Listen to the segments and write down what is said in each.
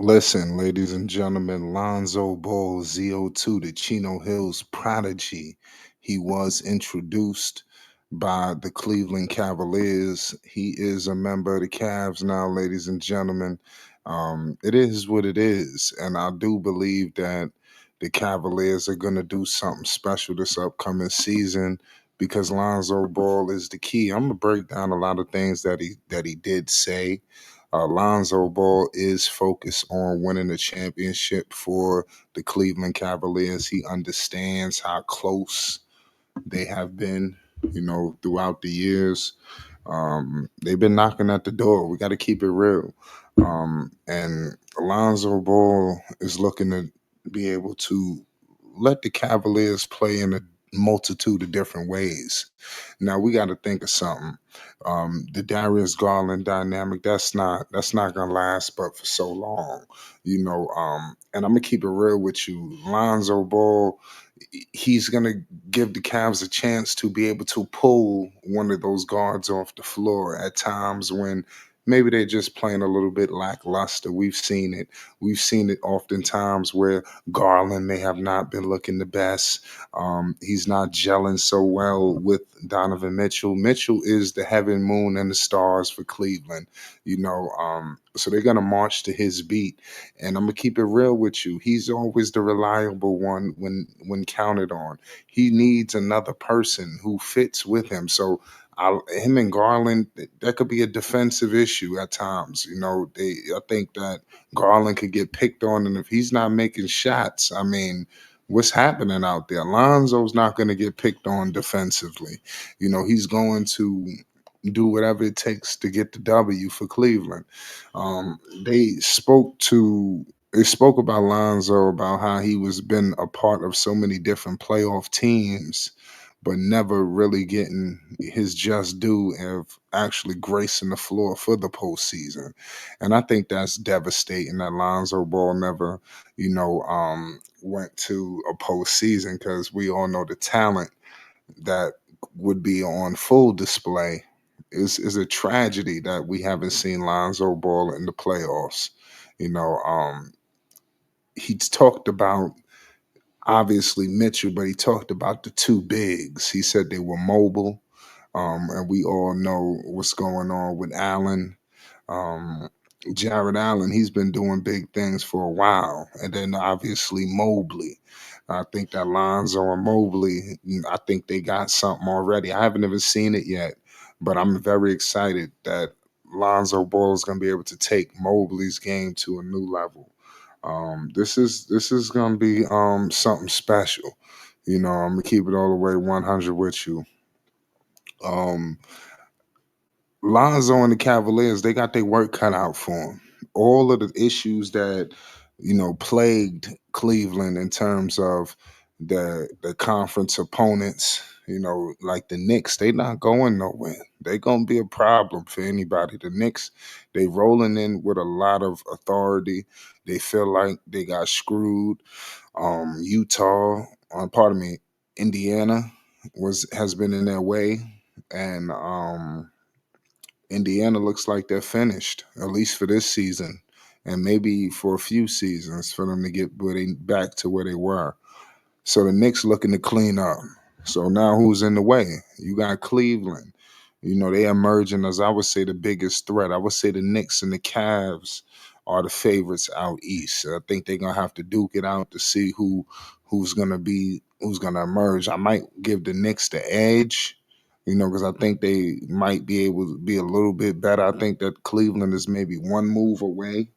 Listen, ladies and gentlemen, Lonzo Ball, ZO2, the Chino Hills prodigy. He was introduced by the Cleveland Cavaliers. He is a member of the Cavs now, ladies and gentlemen. It is what it is. And I do believe that the Cavaliers are going to do something special this upcoming season because Lonzo Ball is the key. I'm going to break down a lot of things that he did say. Lonzo Ball is focused on winning a championship for the Cleveland Cavaliers. He understands how close they have been, throughout the years. They've been knocking at the door. We got to keep it real. And Lonzo Ball is looking to be able to let the Cavaliers play in a multitude of different ways. Now we got to think of something. The Darius Garland dynamic that's not gonna last, but for so long, And I'm gonna keep it real with you. Lonzo Ball, he's gonna give the Cavs a chance to be able to pull one of those guards off the floor at times when maybe they're just playing a little bit lackluster. We've seen it. We've seen it oftentimes where Garland may have not been looking the best. He's not gelling so well with Donovan Mitchell. Mitchell is the heaven, moon, and the stars for Cleveland. So they're gonna march to his beat. And I'm gonna keep it real with you. He's always the reliable one when counted on. He needs another person who fits with him. So him and Garland, that could be a defensive issue at times. I think that Garland could get picked on, and if he's not making shots, I mean, what's happening out there? Lonzo's not going to get picked on defensively. He's going to do whatever it takes to get the W for Cleveland. They spoke about Lonzo, about how he was been a part of so many different playoff teams, but never really getting his just due of actually gracing the floor for the postseason. And I think that's devastating that Lonzo Ball never, went to a postseason because we all know the talent that would be on full display is a tragedy that we haven't seen Lonzo Ball in the playoffs. You know, um, he's talked about obviously Mitchell, but he talked about the two bigs. He said they were mobile, and we all know what's going on with Allen. Um, Jared Allen, he's been doing big things for a while, and then obviously Mobley. I think that Lonzo and Mobley, I think they got something already. I haven't even seen it yet, but I'm very excited that Lonzo Ball is going to be able to take Mobley's game to a new level. This is going to be something special. I'm gonna keep it all the way 100 with you. Um, Lonzo and the Cavaliers, they got their work cut out for them. All of the issues that plagued Cleveland in terms of the conference opponents, like the Knicks, they not going nowhere. They gonna be a problem for anybody. The Knicks, they rolling in with a lot of authority. They feel like they got screwed. Utah, pardon me, Indiana has been in their way, and Indiana looks like they're finished, at least for this season, and maybe for a few seasons for them to get back to where they were. So the Knicks looking to clean up. So now who's in the way? You got Cleveland. They emerging as I would say the biggest threat. I would say the Knicks and the Cavs are the favorites out east. I think they're gonna have to duke it out to see who's gonna emerge. I might give the Knicks the edge, because I think they might be able to be a little bit better. I think that Cleveland is maybe one move away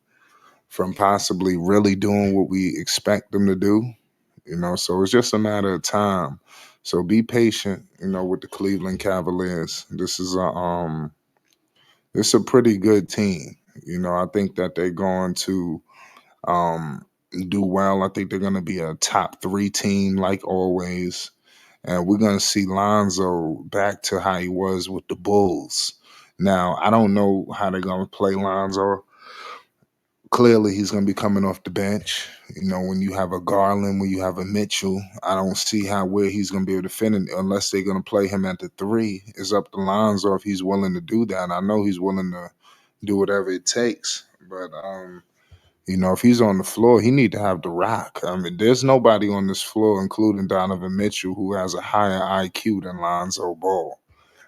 from possibly really doing what we expect them to do. So it's just a matter of time. So be patient, with the Cleveland Cavaliers. This is a pretty good team. I think that they're going to um do well. I think they're gonna be a top three team like always. And we're gonna see Lonzo back to how he was with the Bulls. Now, I don't know how they're gonna play Lonzo. Clearly he's going to be coming off the bench. When you have a Garland, when you have a Mitchell, I don't see how where he's going to be able to fit in unless they're going to play him at the three. It's up to Lonzo if he's willing to do that. I know he's willing to do whatever it takes, but If he's on the floor, he need to have the rock. I mean, there's nobody on this floor, including Donovan Mitchell, who has a higher IQ than Lonzo Ball.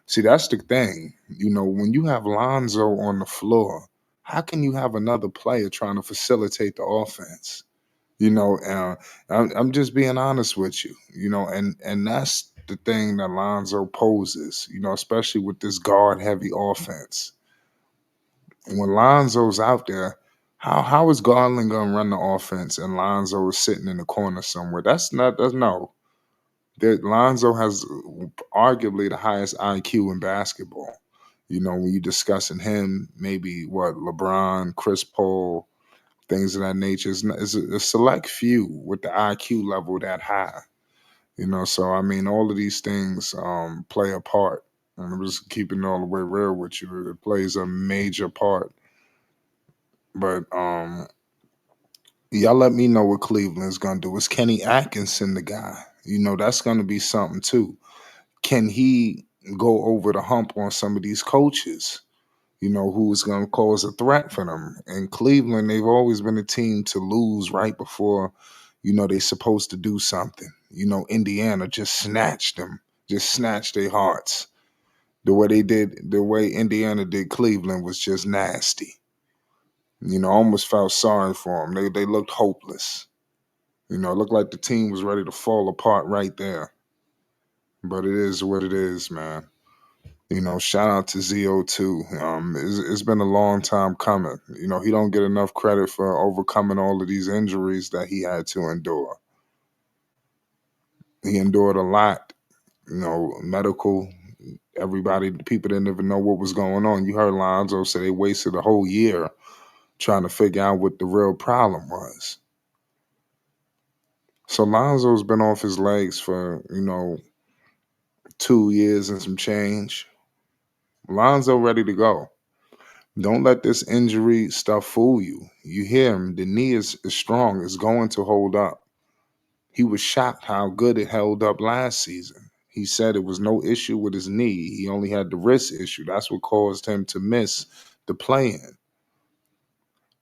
See, that's the thing. When you have Lonzo on the floor, how can you have another player trying to facilitate the offense? I'm just being honest with you. And that's the thing that Lonzo poses. Especially with this guard heavy offense. When Lonzo's out there, how is Garland gonna run the offense and Lonzo is sitting in the corner somewhere? That's no. That Lonzo has arguably the highest IQ in basketball. When you're discussing him, maybe what LeBron, Chris Paul, things of that nature. It's a select few with the IQ level that high. So I mean, all of these things play a part. And I'm just keeping it all the way real with you. It plays a major part. But y'all let me know what Cleveland's gonna do. Is Kenny Atkinson the guy? That's gonna be something too. Can he go over the hump on some of these coaches? Who's going to cause a threat for them? In Cleveland, they've always been a team to lose right before, they're supposed to do something. Indiana just snatched their hearts. The way Indiana did Cleveland was just nasty. I almost felt sorry for them. They looked hopeless. It looked like the team was ready to fall apart right there. But it is what it is, man. Shout out to ZO2. It's been a long time coming. He don't get enough credit for overcoming all of these injuries that he had to endure. He endured a lot, medical. People didn't even know what was going on. You heard Lonzo say they wasted a whole year trying to figure out what the real problem was. So Lonzo's been off his legs for, 2 years and some change. Lonzo ready to go. Don't let this injury stuff fool you. You hear him. The knee is strong. It's going to hold up. He was shocked how good it held up last season. He said it was no issue with his knee. He only had the wrist issue. That's what caused him to miss the play-in.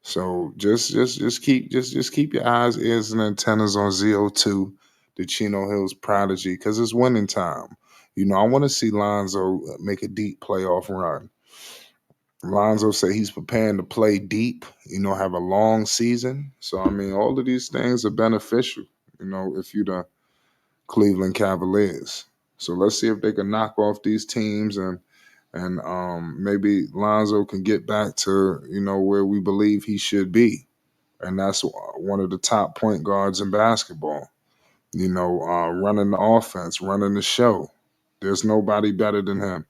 So just keep your eyes, ears, and antennas on ZO2, the Chino Hills Prodigy, because it's winning time. I want to see Lonzo make a deep playoff run. Lonzo said he's preparing to play deep, have a long season. So, I mean, all of these things are beneficial, if you're the Cleveland Cavaliers. So let's see if they can knock off these teams and maybe Lonzo can get back to, where we believe he should be. And that's one of the top point guards in basketball, running the offense, running the show. There's nobody better than him.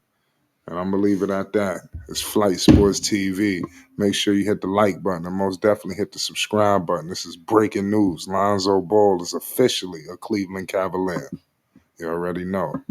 And I'm going to leave it at that. It's Flight Sports TV. Make sure you hit the like button and most definitely hit the subscribe button. This is breaking news. Lonzo Ball is officially a Cleveland Cavalier. You already know.